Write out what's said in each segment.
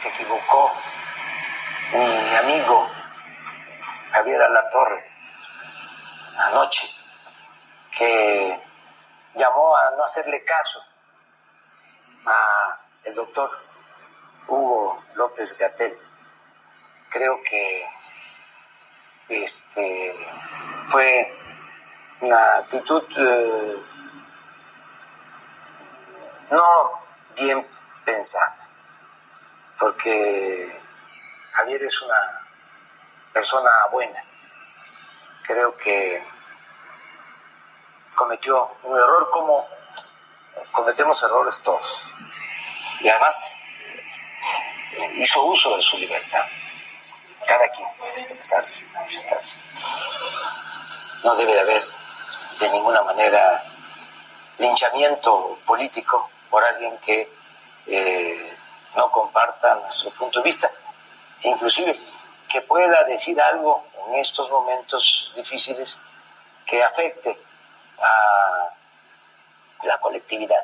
se equivocó mi amigo Javier Alatorre anoche, que llamó a no hacerle caso a el doctor Hugo López-Gatell. Creo que fue una actitud no bien pensada, porque Javier es una persona buena. Creo que cometió un error, como cometemos errores todos, y además hizo uso de su libertad. Cada quien expresarse, manifestarse. No debe de haber de ninguna manera linchamiento político por alguien que no comparta nuestro punto de vista, inclusive que pueda decir algo en estos momentos difíciles que afecte a la colectividad,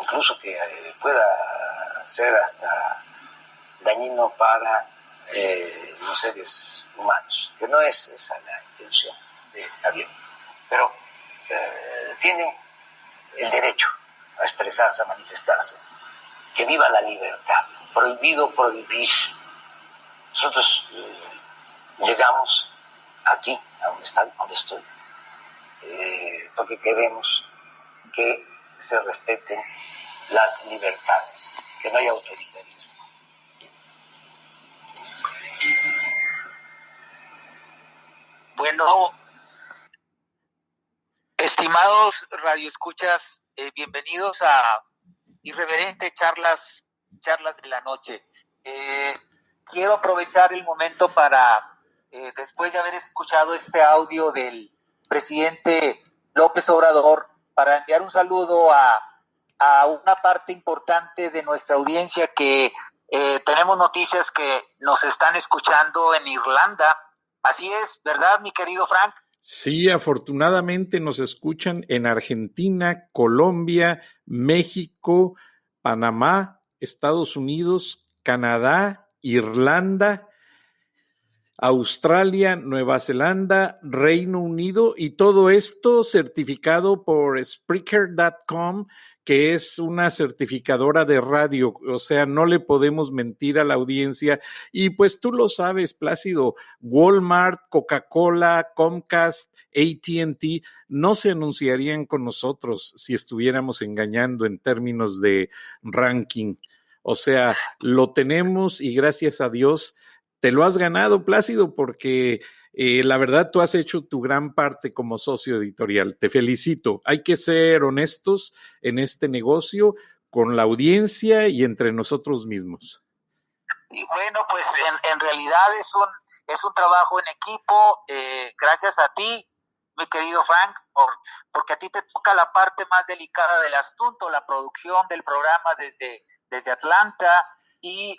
incluso que pueda ser hasta dañino para los seres humanos, que no es esa la intención de Javier, pero tiene el derecho a expresarse, a manifestarse. Que viva la libertad. Prohibido prohibir. Nosotros llegamos aquí, a donde estoy, porque queremos que se respeten las libertades, que no haya autoritarismo. Bueno, estimados radioescuchas, bienvenidos a Irreverente Charlas de la Noche. Quiero aprovechar el momento para, después de haber escuchado este audio del presidente López Obrador, para enviar un saludo a una parte importante de nuestra audiencia que tenemos noticias que nos están escuchando en Irlanda. Así es, ¿verdad, mi querido Frank? Sí, afortunadamente nos escuchan en Argentina, Colombia, México, Panamá, Estados Unidos, Canadá, Irlanda, Australia, Nueva Zelanda, Reino Unido, y todo esto certificado por Spreaker.com, que es una certificadora de radio. O sea, no le podemos mentir a la audiencia. Y pues tú lo sabes, Plácido, Walmart, Coca-Cola, Comcast, AT&T no se anunciarían con nosotros si estuviéramos engañando en términos de ranking. O sea, lo tenemos y gracias a Dios te lo has ganado, Plácido, porque la verdad tú has hecho tu gran parte como socio editorial. Te felicito. Hay que ser honestos en este negocio con la audiencia y entre nosotros mismos. Y bueno, pues en realidad es un trabajo en equipo, gracias a ti, mi querido Frank, porque a ti te toca la parte más delicada del asunto, la producción del programa desde Atlanta. Y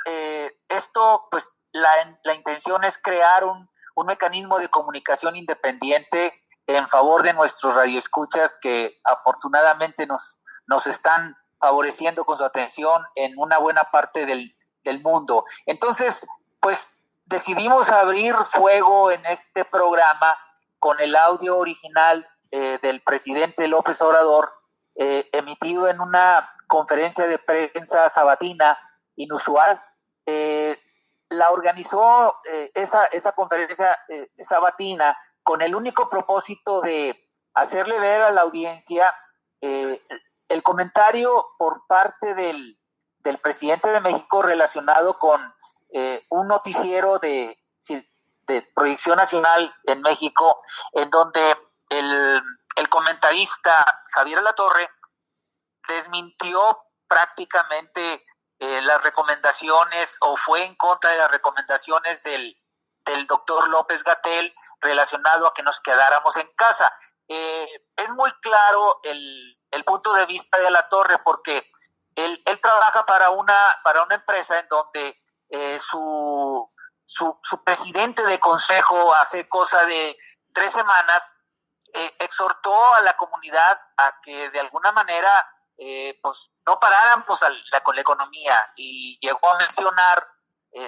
esto, pues, la intención es crear un mecanismo de comunicación independiente en favor de nuestros radioescuchas que afortunadamente nos están favoreciendo con su atención en una buena parte del mundo. Entonces, pues, decidimos abrir fuego en este programa con el audio original del presidente López Obrador, emitido en una conferencia de prensa sabatina inusual. La organizó esa conferencia sabatina con el único propósito de hacerle ver a la audiencia el comentario por parte del presidente de México relacionado con un noticiero de proyección nacional en México, en donde el comentarista Javier Alatorre desmintió prácticamente las recomendaciones, o fue en contra de las recomendaciones del doctor López-Gatell relacionado a que nos quedáramos en casa. Es muy claro el punto de vista de Alatorre, porque él trabaja para una empresa en donde su presidente de consejo hace cosa de 3 semanas exhortó a la comunidad a que de alguna manera pues no paráramos con la economía, y llegó a mencionar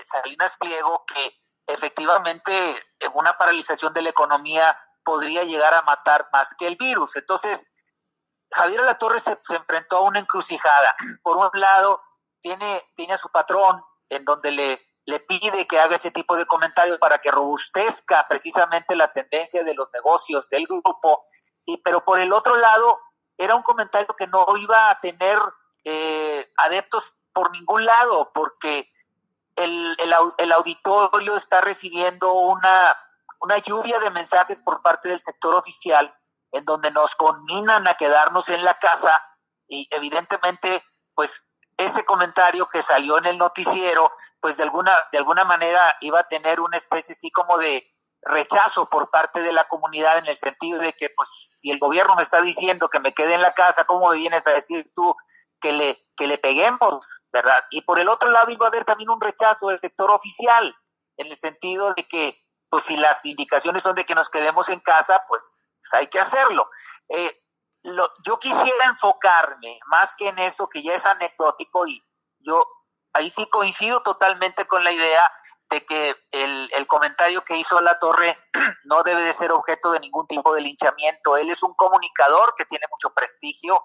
Salinas Pliego que efectivamente una paralización de la economía podría llegar a matar más que el virus. Entonces, Javier Alatorre se enfrentó a una encrucijada. Por un lado, tiene a su patrón, en donde le pide que haga ese tipo de comentarios para que robustezca precisamente la tendencia de los negocios del grupo, pero por el otro lado, era un comentario que no iba a tener adeptos por ningún lado, porque el auditorio está recibiendo una lluvia de mensajes por parte del sector oficial, en donde nos conminan a quedarnos en la casa, y evidentemente, pues, ese comentario que salió en el noticiero, pues de alguna manera iba a tener una especie así como de rechazo por parte de la comunidad, en el sentido de que, pues, si el gobierno me está diciendo que me quede en la casa, ¿cómo me vienes a decir tú que le peguemos, verdad? Y por el otro lado iba a haber también un rechazo del sector oficial, en el sentido de que, pues, si las indicaciones son de que nos quedemos en casa, pues hay que hacerlo. Yo quisiera enfocarme más que en eso, que ya es anecdótico, y yo ahí sí coincido totalmente con la idea de que el comentario que hizo Alatorre no debe de ser objeto de ningún tipo de linchamiento. Él es un comunicador que tiene mucho prestigio,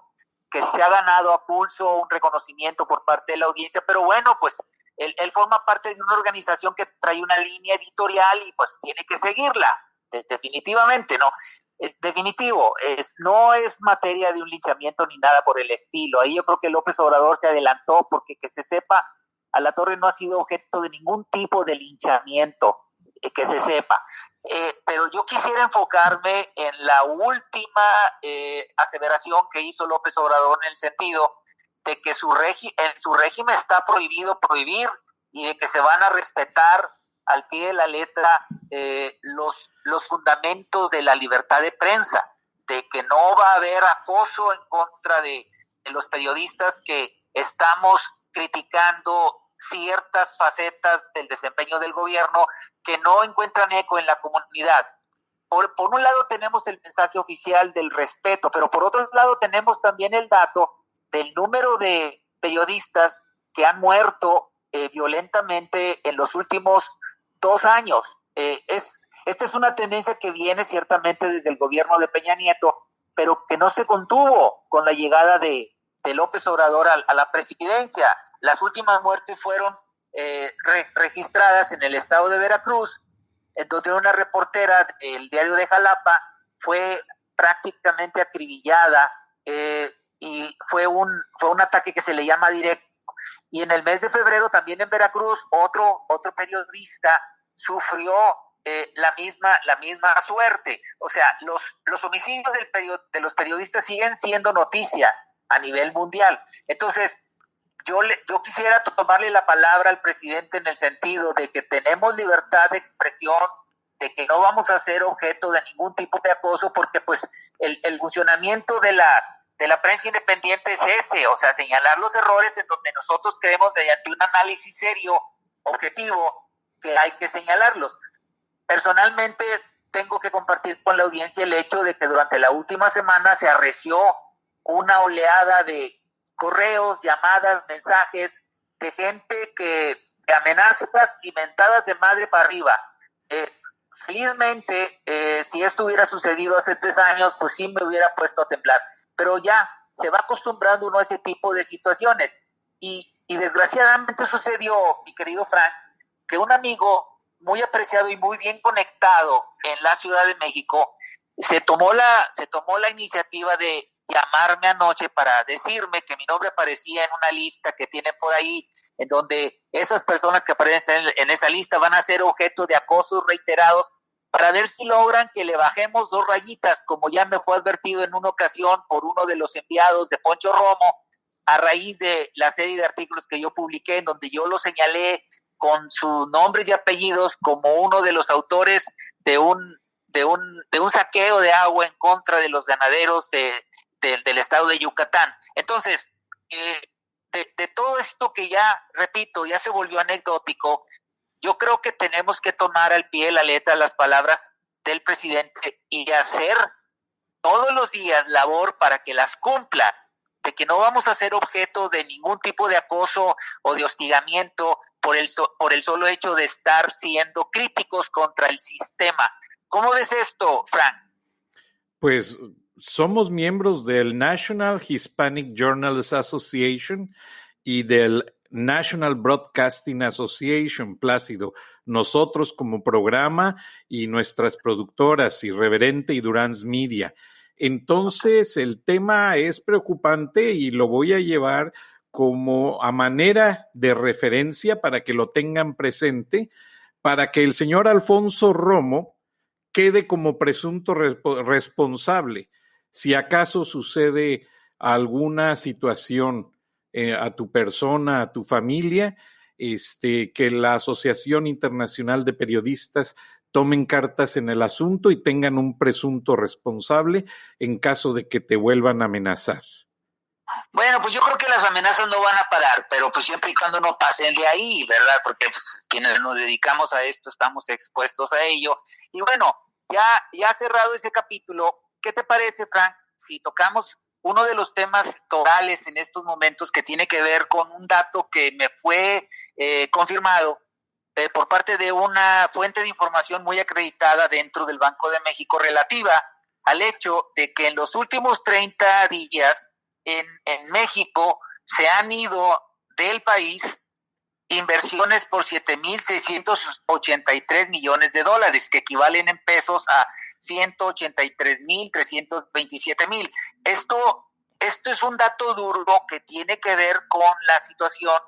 que se ha ganado a pulso un reconocimiento por parte de la audiencia, pero bueno, pues él forma parte de una organización que trae una línea editorial y pues tiene que seguirla, definitivamente, ¿no? Definitivo, no es materia de un linchamiento ni nada por el estilo. Ahí yo creo que López Obrador se adelantó, porque que se sepa, Alatorre no ha sido objeto de ningún tipo de linchamiento, que se sepa. Pero yo quisiera enfocarme en la última aseveración que hizo López Obrador, en el sentido de que en su régimen está prohibido prohibir, y de que se van a respetar al pie de la letra los fundamentos de la libertad de prensa, de que no va a haber acoso en contra de los periodistas que estamos criticando ciertas facetas del desempeño del gobierno que no encuentran eco en la comunidad. Por un lado tenemos el mensaje oficial del respeto, pero por otro lado tenemos también el dato del número de periodistas que han muerto violentamente en los últimos 2 años. Esta es una tendencia que viene ciertamente desde el gobierno de Peña Nieto, pero que no se contuvo con la llegada de López Obrador a la presidencia. Las últimas muertes fueron registradas en el estado de Veracruz, en donde una reportera del diario de Jalapa fue prácticamente acribillada, y fue un ataque que se le llama directo. Y en el mes de febrero también en Veracruz otro periodista sufrió la misma suerte. O sea, los homicidios de los periodistas siguen siendo noticia a nivel mundial. Entonces, yo quisiera tomarle la palabra al presidente, en el sentido de que tenemos libertad de expresión, de que no vamos a ser objeto de ningún tipo de acoso, porque pues el funcionamiento de la prensa independiente es ese, o sea, señalar los errores en donde nosotros creemos, mediante un análisis serio, objetivo, que hay que señalarlos. Personalmente tengo que compartir con la audiencia el hecho de que durante la última semana se arreció una oleada de correos, llamadas, mensajes de gente de amenazas y mentadas de madre para arriba. Felizmente, si esto hubiera sucedido hace 3 años, pues sí me hubiera puesto a temblar. Pero ya se va acostumbrando uno a ese tipo de situaciones. Y desgraciadamente sucedió, mi querido Frank, que un amigo muy apreciado y muy bien conectado en la Ciudad de México se tomó la iniciativa de llamarme anoche para decirme que mi nombre aparecía en una lista que tienen por ahí, en donde esas personas que aparecen en esa lista van a ser objeto de acosos reiterados, para ver si logran que le bajemos 2 rayitas, como ya me fue advertido en una ocasión por uno de los enviados de Poncho Romo, a raíz de la serie de artículos que yo publiqué, en donde yo lo señalé con sus nombres y apellidos como uno de los autores de un saqueo de agua en contra de los ganaderos del estado de Yucatán. Entonces, de todo esto que ya, repito, ya se volvió anecdótico, yo creo que tenemos que tomar al pie de la letra las palabras del presidente y hacer todos los días labor para que las cumpla. de que no vamos a ser objeto de ningún tipo de acoso o de hostigamiento por el solo hecho de estar siendo críticos contra el sistema. ¿Cómo ves esto, Frank? Pues somos miembros del National Hispanic Journalists Association y del National Broadcasting Association, Plácido. Nosotros como programa y nuestras productoras, Irreverente y Durance Media. Entonces, el tema es preocupante y lo voy a llevar como a manera de referencia para que lo tengan presente, para que el señor Alfonso Romo quede como presunto responsable si acaso sucede alguna situación a tu persona, a tu familia, que la Asociación Internacional de Periodistas tomen cartas en el asunto y tengan un presunto responsable en caso de que te vuelvan a amenazar. Bueno, pues yo creo que las amenazas no van a parar, pero pues siempre y cuando no pasen de ahí, ¿verdad? Porque pues, quienes nos dedicamos a esto estamos expuestos a ello. Y bueno, ya cerrado ese capítulo, ¿qué te parece, Frank, si tocamos uno de los temas torales en estos momentos que tiene que ver con un dato que me fue confirmado por parte de una fuente de información muy acreditada dentro del Banco de México relativa al hecho de que en los últimos 30 días en México se han ido del país inversiones por 7,683 millones de dólares, que equivalen en pesos a 183,327,000. Esto es un dato duro que tiene que ver con la situación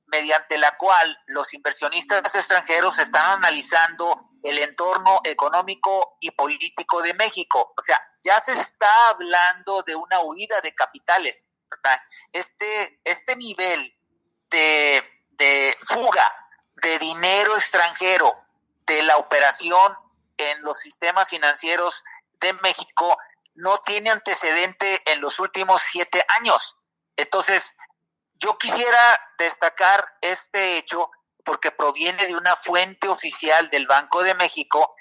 mediante la cual los inversionistas extranjeros están analizando el entorno económico y político de México. O sea, ya se está hablando de una huida de capitales, ¿verdad? Este nivel de fuga de dinero extranjero de la operación en los sistemas financieros de México no tiene antecedente en los últimos 7 años. Entonces, yo quisiera destacar este hecho porque proviene de una fuente oficial del Banco de México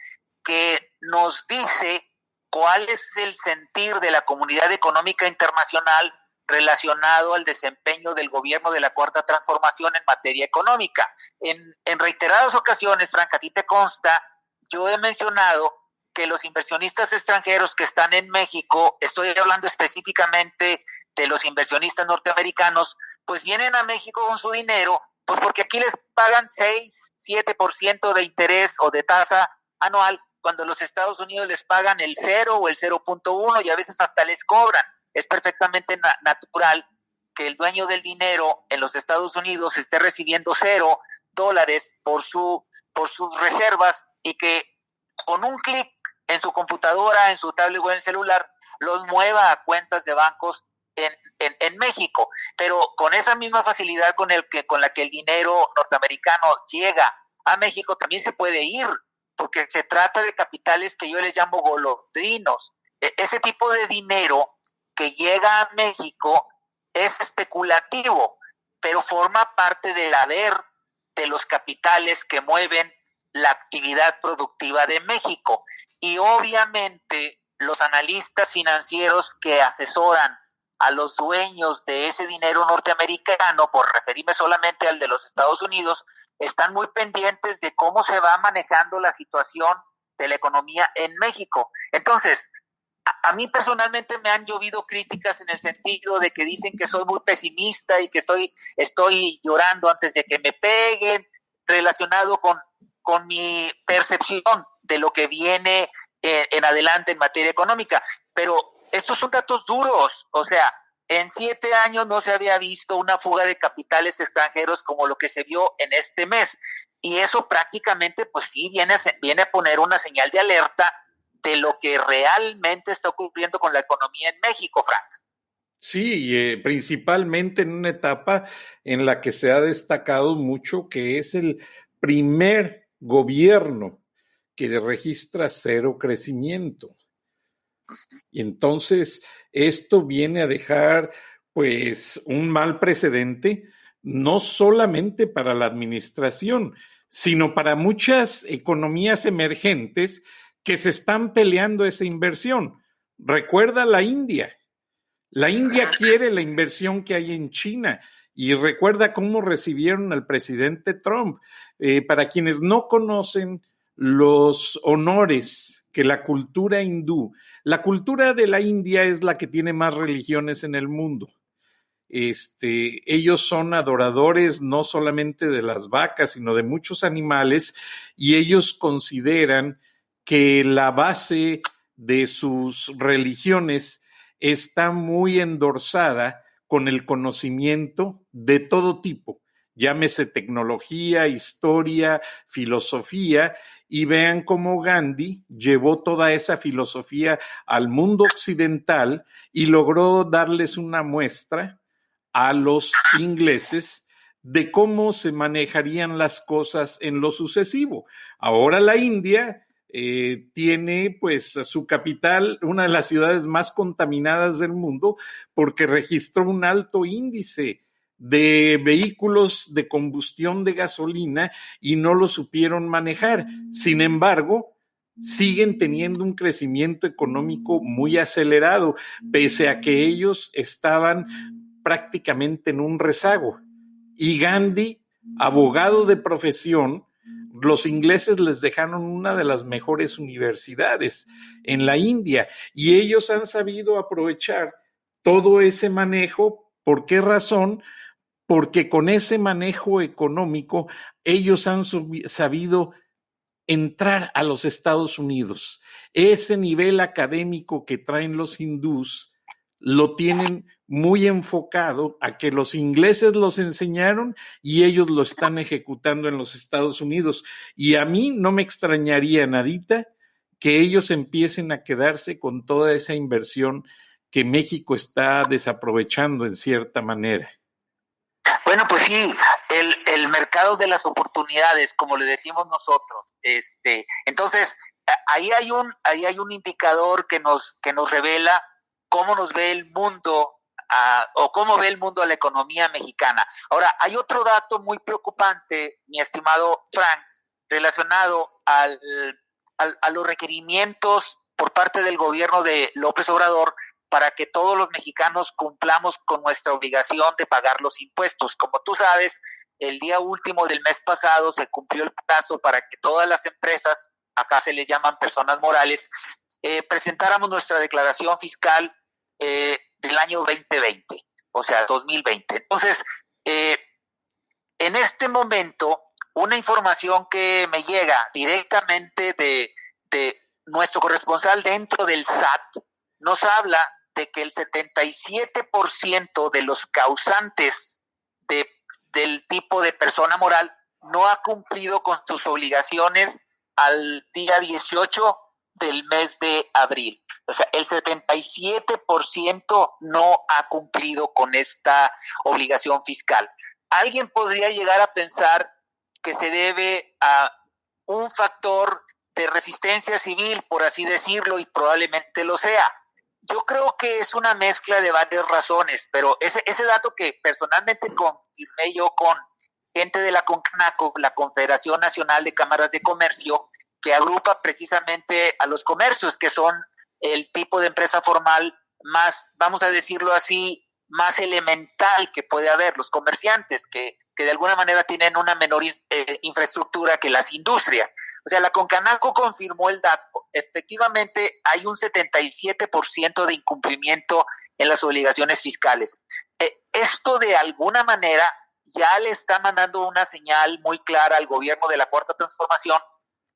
que nos dice cuál es el sentir de la comunidad económica internacional relacionado al desempeño del gobierno de la Cuarta Transformación en materia económica. En reiteradas ocasiones, Frank, a ti te consta, yo he mencionado que los inversionistas extranjeros que están en México, estoy hablando específicamente de los inversionistas norteamericanos, pues vienen a México con su dinero, pues porque aquí les pagan 6-7% de interés o de tasa anual, cuando los Estados Unidos les pagan el 0 o el 0.1 y a veces hasta les cobran. Es perfectamente natural que el dueño del dinero en los Estados Unidos esté recibiendo $0 por sus reservas y que con un clic en su computadora, en su tablet o en el celular, los mueva a cuentas de bancos en México, pero con esa misma facilidad con la que el dinero norteamericano llega a México también se puede ir, porque se trata de capitales que yo les llamo golondrinos. Ese tipo de dinero que llega a México es especulativo, pero forma parte del haber de los capitales que mueven la actividad productiva de México. Y obviamente los analistas financieros que asesoran a los dueños de ese dinero norteamericano, por referirme solamente al de los Estados Unidos, están muy pendientes de cómo se va manejando la situación de la economía en México. Entonces, a mí personalmente me han llovido críticas en el sentido de que dicen que soy muy pesimista y que estoy llorando antes de que me peguen, relacionado con mi percepción de lo que viene en adelante en materia económica. Pero estos son datos duros, o sea, en 7 años no se había visto una fuga de capitales extranjeros como lo que se vio en este mes. Y eso prácticamente, pues sí, viene a poner una señal de alerta de lo que realmente está ocurriendo con la economía en México, Frank. Sí, principalmente en una etapa en la que se ha destacado mucho que es el primer gobierno que registra 0 crecimiento. Y entonces esto viene a dejar pues un mal precedente, no solamente para la administración, sino para muchas economías emergentes que se están peleando esa inversión. Recuerda la India, La India quiere la inversión que hay en China y recuerda cómo recibieron al presidente Trump. Para quienes no conocen los honores que la cultura hindú, la cultura de la India es la que tiene más religiones en el mundo. Ellos son adoradores no solamente de las vacas, sino de muchos animales, y ellos consideran que la base de sus religiones está muy endorsada con el conocimiento de todo tipo, llámese tecnología, historia, filosofía, y vean cómo Gandhi llevó toda esa filosofía al mundo occidental y logró darles una muestra a los ingleses de cómo se manejarían las cosas en lo sucesivo. Ahora la India tiene pues a su capital una de las ciudades más contaminadas del mundo porque registró un alto índice de vehículos de combustión de gasolina y no lo supieron manejar. Sin embargo, siguen teniendo un crecimiento económico muy acelerado, pese a que ellos estaban prácticamente en un rezago. Y Gandhi, abogado de profesión, los ingleses les dejaron una de las mejores universidades en la India y ellos han sabido aprovechar todo ese manejo. ¿Por qué razón? Porque con ese manejo económico ellos han sabido entrar a los Estados Unidos. Ese nivel académico que traen los hindús lo tienen muy enfocado a que los ingleses los enseñaron y ellos lo están ejecutando en los Estados Unidos. Y a mí no me extrañaría nadita que ellos empiecen a quedarse con toda esa inversión que México está desaprovechando en cierta manera. Bueno, pues sí, el mercado de las oportunidades, como le decimos nosotros. Entonces, ahí hay un indicador que nos revela cómo nos ve el mundo o cómo ve el mundo a la economía mexicana. Ahora, hay otro dato muy preocupante, mi estimado Frank, relacionado a los requerimientos por parte del gobierno de López Obrador para que todos los mexicanos cumplamos con nuestra obligación de pagar los impuestos. Como tú sabes, el día último del mes pasado se cumplió el plazo para que todas las empresas, acá se les llaman personas morales, presentáramos nuestra declaración fiscal del año 2020, o sea, 2020. Entonces, en este momento, una información que me llega directamente de nuestro corresponsal dentro del SAT nos habla de que el 77% de los causantes del tipo de persona moral no ha cumplido con sus obligaciones al día 18 del mes de abril. O sea, el 77% no ha cumplido con esta obligación fiscal. Alguien podría llegar a pensar que se debe a un factor de resistencia civil, por así decirlo, y probablemente lo sea. Yo creo que es una mezcla de varias razones, pero ese dato que personalmente confirmé yo con gente de la CONCANACO, la Confederación Nacional de Cámaras de Comercio, que agrupa precisamente a los comercios, que son el tipo de empresa formal más, vamos a decirlo así, más elemental que puede haber, los comerciantes, que de alguna manera tienen una menor infraestructura que las industrias. O sea, la CONCANACO confirmó el dato. Efectivamente, hay un 77% de incumplimiento en las obligaciones fiscales. Esto de alguna manera ya le está mandando una señal muy clara al gobierno de la Cuarta Transformación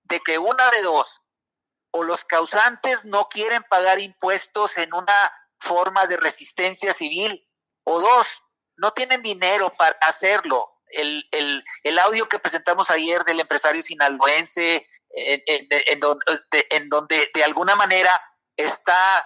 de que una de dos, o los causantes no quieren pagar impuestos en una forma de resistencia civil, o dos, no tienen dinero para hacerlo. El audio que presentamos ayer del empresario sinaloense, en donde de alguna manera está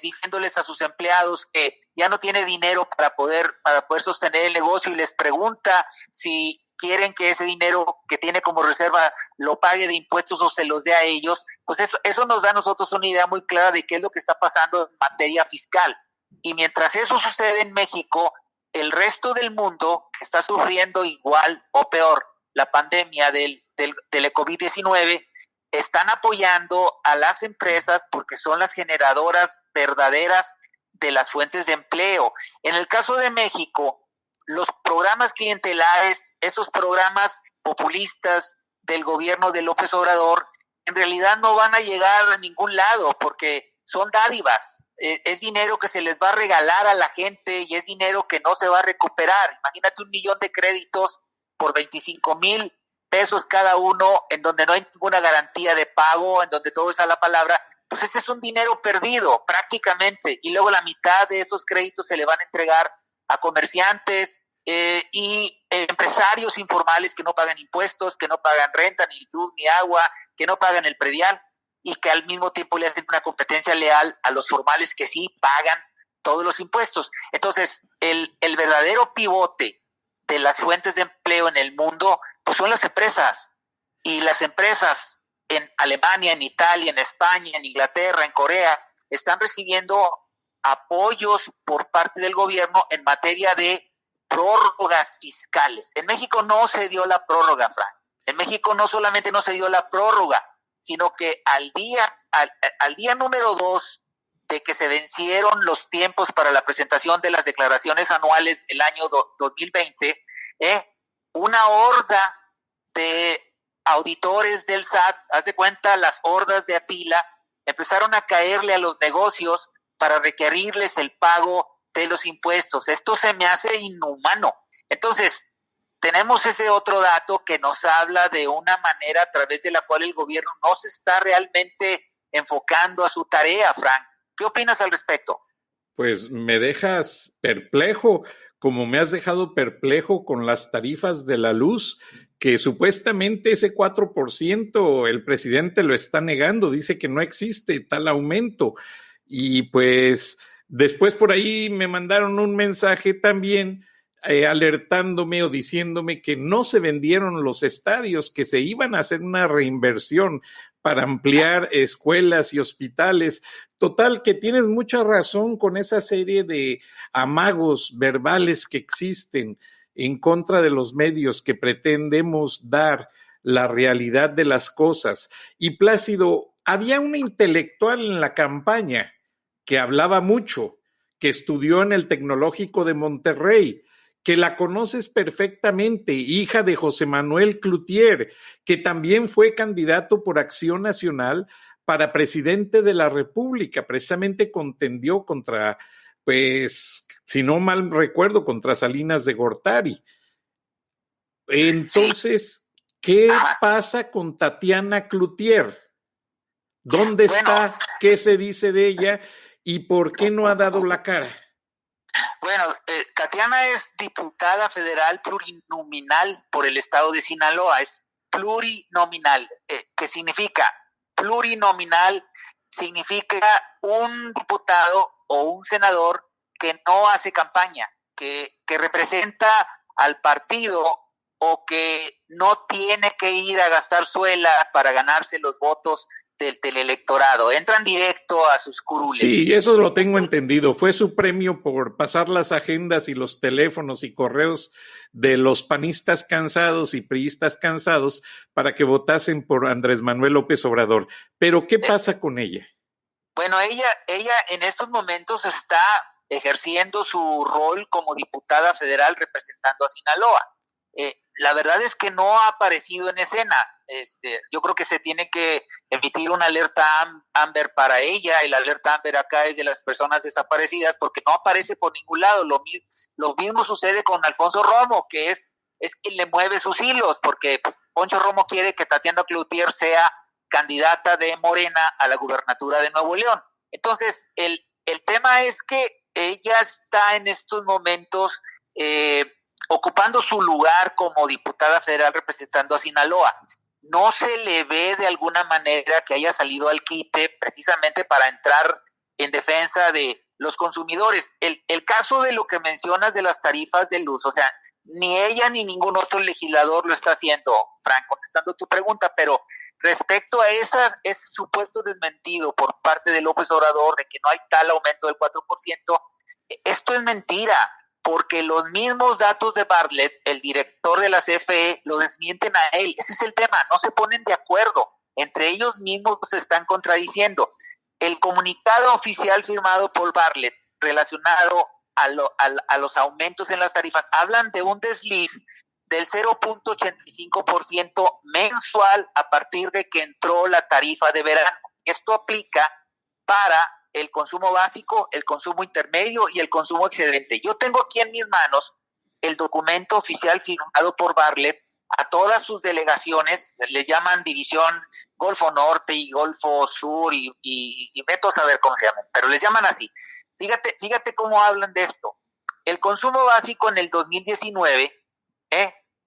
diciéndoles a sus empleados que ya no tiene dinero para poder sostener el negocio y les pregunta si quieren que ese dinero que tiene como reserva lo pague de impuestos o se los dé a ellos, pues eso nos da a nosotros una idea muy clara de qué es lo que está pasando en materia fiscal. Y mientras eso sucede en México, el resto del mundo que está sufriendo igual o peor la pandemia del COVID-19, están apoyando a las empresas porque son las generadoras verdaderas de las fuentes de empleo. En el caso de México, los programas clientelares, esos programas populistas del gobierno de López Obrador, en realidad no van a llegar a ningún lado porque son dádivas. Es dinero que se les va a regalar a la gente y es dinero que no se va a recuperar. Imagínate 1 millón de créditos por 25,000 pesos cada uno, en donde no hay ninguna garantía de pago, en donde todo es a la palabra. Pues ese es un dinero perdido prácticamente, y luego la mitad de esos créditos se le van a entregar a comerciantes y empresarios informales que no pagan impuestos, que no pagan renta, ni luz, ni agua, que no pagan el predial, y que al mismo tiempo le hacen una competencia leal a los formales que sí pagan todos los impuestos. Entonces, el verdadero pivote de las fuentes de empleo en el mundo, pues son las empresas, y las empresas en Alemania, en Italia, en España, en Inglaterra, en Corea, están recibiendo apoyos por parte del gobierno en materia de prórrogas fiscales. En México no se dio la prórroga, Frank. En México no solamente no se dio la prórroga, sino que al día número 2 de que se vencieron los tiempos para la presentación de las declaraciones anuales del año 2020, una horda de auditores del SAT, haz de cuenta, las hordas de Atila, empezaron a caerle a los negocios para requerirles el pago de los impuestos. Esto se me hace inhumano. Entonces, tenemos ese otro dato que nos habla de una manera a través de la cual el gobierno no se está realmente enfocando a su tarea, Frank. ¿Qué opinas al respecto? Pues me dejas perplejo, como me has dejado perplejo con las tarifas de la luz, que supuestamente ese 4% el presidente lo está negando, dice que no existe tal aumento. Y pues después por ahí me mandaron un mensaje también alertándome o diciéndome que no se vendieron los estadios, que se iban a hacer una reinversión para ampliar escuelas y hospitales. Total, que tienes mucha razón con esa serie de amagos verbales que existen en contra de los medios que pretendemos dar la realidad de las cosas. Y Plácido, había una intelectual en la campaña que hablaba mucho, que estudió en el Tecnológico de Monterrey, que la conoces perfectamente, hija de José Manuel Cloutier, que también fue candidato por Acción Nacional para presidente de la República, precisamente contendió contra, pues, si no mal recuerdo, contra Salinas de Gortari. Entonces, ¿qué pasa con Tatiana Cloutier? ¿Dónde está? ¿Qué se dice de ella? ¿Y por qué no ha dado la cara? Bueno, Tatiana es diputada federal plurinominal por el estado de Sinaloa, es plurinominal. ¿Qué significa? Plurinominal significa un diputado o un senador que no hace campaña, que representa al partido o que no tiene que ir a gastar suela para ganarse los votos del electorado, entran directo a sus curules. Sí, eso lo tengo entendido. Fue su premio por pasar las agendas y los teléfonos y correos de los panistas cansados y priistas cansados para que votasen por Andrés Manuel López Obrador. Pero, ¿qué pasa con ella? Bueno, ella en estos momentos está ejerciendo su rol como diputada federal representando a Sinaloa. La verdad es que no ha aparecido en escena. Yo creo que se tiene que emitir una alerta Amber para ella, y la alerta Amber acá es de las personas desaparecidas, porque no aparece por ningún lado. Lo mismo sucede con Alfonso Romo, que es quien le mueve sus hilos, porque Poncho Romo quiere que Tatiana Cloutier sea candidata de Morena a la gubernatura de Nuevo León. Entonces, el tema es que ella está en estos momentos ocupando su lugar como diputada federal representando a Sinaloa. No se le ve de alguna manera que haya salido al quite precisamente para entrar en defensa de los consumidores. El caso de lo que mencionas de las tarifas de luz, o sea, ni ella ni ningún otro legislador lo está haciendo, Frank, contestando tu pregunta, pero respecto a ese supuesto desmentido por parte de López Obrador de que no hay tal aumento del 4%, esto es mentira, porque los mismos datos de Bartlett, el director de la CFE, lo desmienten a él. Ese es el tema, no se ponen de acuerdo, entre ellos mismos se están contradiciendo. El comunicado oficial firmado por Bartlett relacionado a los aumentos en las tarifas, hablan de un desliz del 0.85% mensual a partir de que entró la tarifa de verano. Esto aplica para el consumo básico, el consumo intermedio y el consumo excedente. Yo tengo aquí en mis manos el documento oficial firmado por Bartlett a todas sus delegaciones, le llaman División Golfo Norte y Golfo Sur y veto a saber cómo se llaman, pero les llaman así. Fíjate cómo hablan de esto. El consumo básico en el 2019,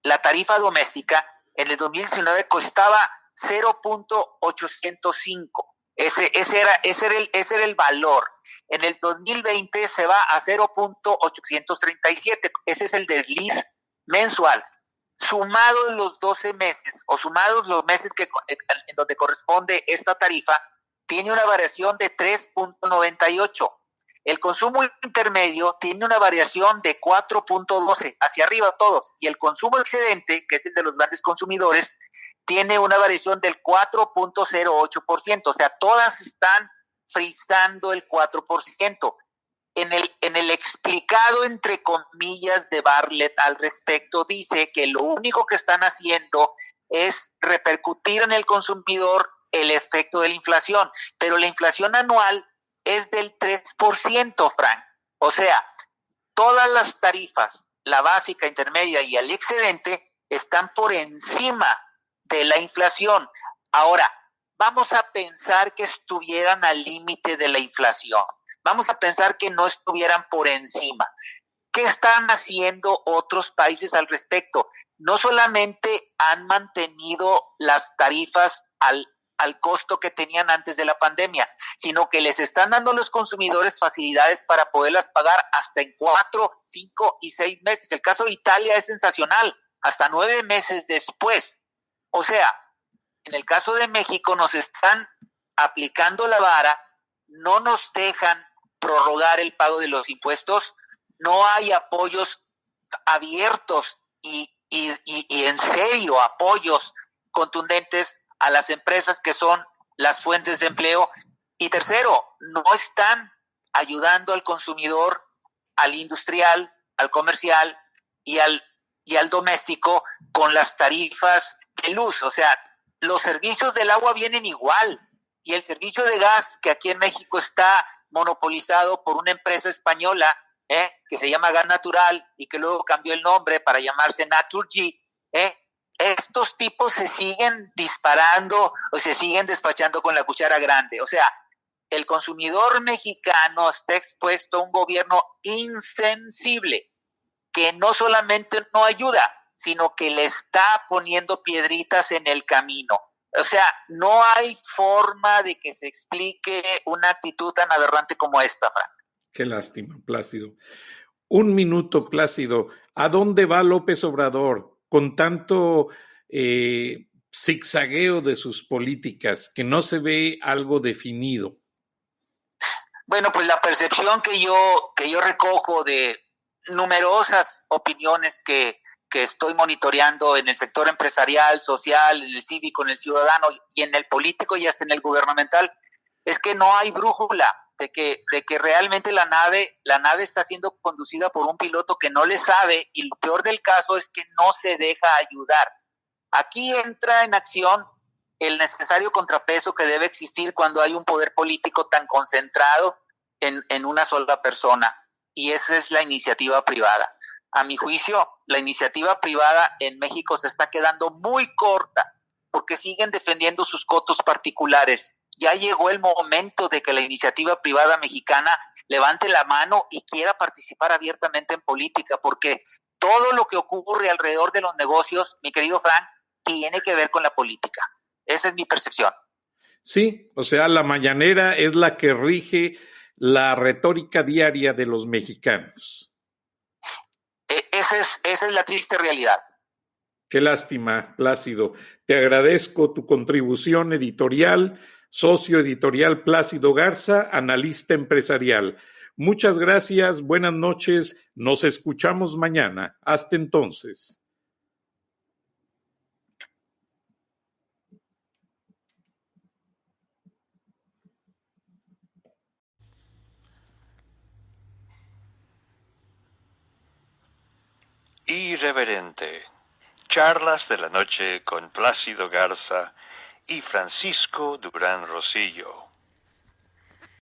la tarifa doméstica en el 2019 costaba 0.805. Ese era el valor. En el 2020 se va a 0.837. Ese es el desliz mensual. Sumados los 12 meses o sumados los meses en donde corresponde esta tarifa, tiene una variación de 3.98. El consumo intermedio tiene una variación de 4.12, hacia arriba todos. Y el consumo excedente, que es el de los grandes consumidores, tiene una variación del 4.08%. O sea, todas están frisando el 4%. En el explicado, entre comillas, de Bartlett al respecto, dice que lo único que están haciendo es repercutir en el consumidor el efecto de la inflación, pero la inflación anual es del 3%, Frank. O sea, todas las tarifas, la básica, intermedia y el excedente, están por encima de la inflación. Ahora, vamos a pensar que estuvieran al límite de la inflación. Vamos a pensar que no estuvieran por encima. ¿Qué están haciendo otros países al respecto? No solamente han mantenido las tarifas al costo que tenían antes de la pandemia, sino que les están dando a los consumidores facilidades para poderlas pagar hasta en 4, 5 y 6 meses. El caso de Italia es sensacional, hasta 9 meses después. O sea, en el caso de México nos están aplicando la vara, no nos dejan prorrogar el pago de los impuestos, no hay apoyos abiertos y en serio apoyos contundentes a las empresas que son las fuentes de empleo. Y tercero, no están ayudando al consumidor, al industrial, al comercial y al doméstico con las tarifas de luz. O sea, los servicios del agua vienen igual y el servicio de gas, que aquí en México está monopolizado por una empresa española que se llama Gas Natural y que luego cambió el nombre para llamarse Naturgy, estos tipos se siguen disparando o se siguen despachando con la cuchara grande. O sea, el consumidor mexicano está expuesto a un gobierno insensible que no solamente no ayuda, sino que le está poniendo piedritas en el camino. O sea, no hay forma de que se explique una actitud tan aberrante como esta, Frank. Qué lástima, Plácido. Un minuto, Plácido. ¿A dónde va López Obrador con tanto zigzagueo de sus políticas que no se ve algo definido? Bueno, pues la percepción que yo recojo de numerosas opiniones que estoy monitoreando en el sector empresarial, social, en el cívico, en el ciudadano y en el político y hasta en el gubernamental, es que no hay brújula, de que realmente la nave está siendo conducida por un piloto que no le sabe, y lo peor del caso es que no se deja ayudar. Aquí entra en acción el necesario contrapeso que debe existir cuando hay un poder político tan concentrado en una sola persona, y esa es la iniciativa privada. A mi juicio, la iniciativa privada en México se está quedando muy corta porque siguen defendiendo sus cotos particulares. Ya llegó el momento de que la iniciativa privada mexicana levante la mano y quiera participar abiertamente en política, porque todo lo que ocurre alrededor de los negocios, mi querido Frank, tiene que ver con la política. Esa es mi percepción. Sí, o sea, la mañanera es la que rige la retórica diaria de los mexicanos. Esa es la triste realidad. Qué lástima, Plácido. Te agradezco tu contribución editorial, socio editorial Plácido Garza, analista empresarial. Muchas gracias, buenas noches, nos escuchamos mañana. Hasta entonces. Irreverente. Charlas de la noche con Plácido Garza y Francisco Durán Rosillo.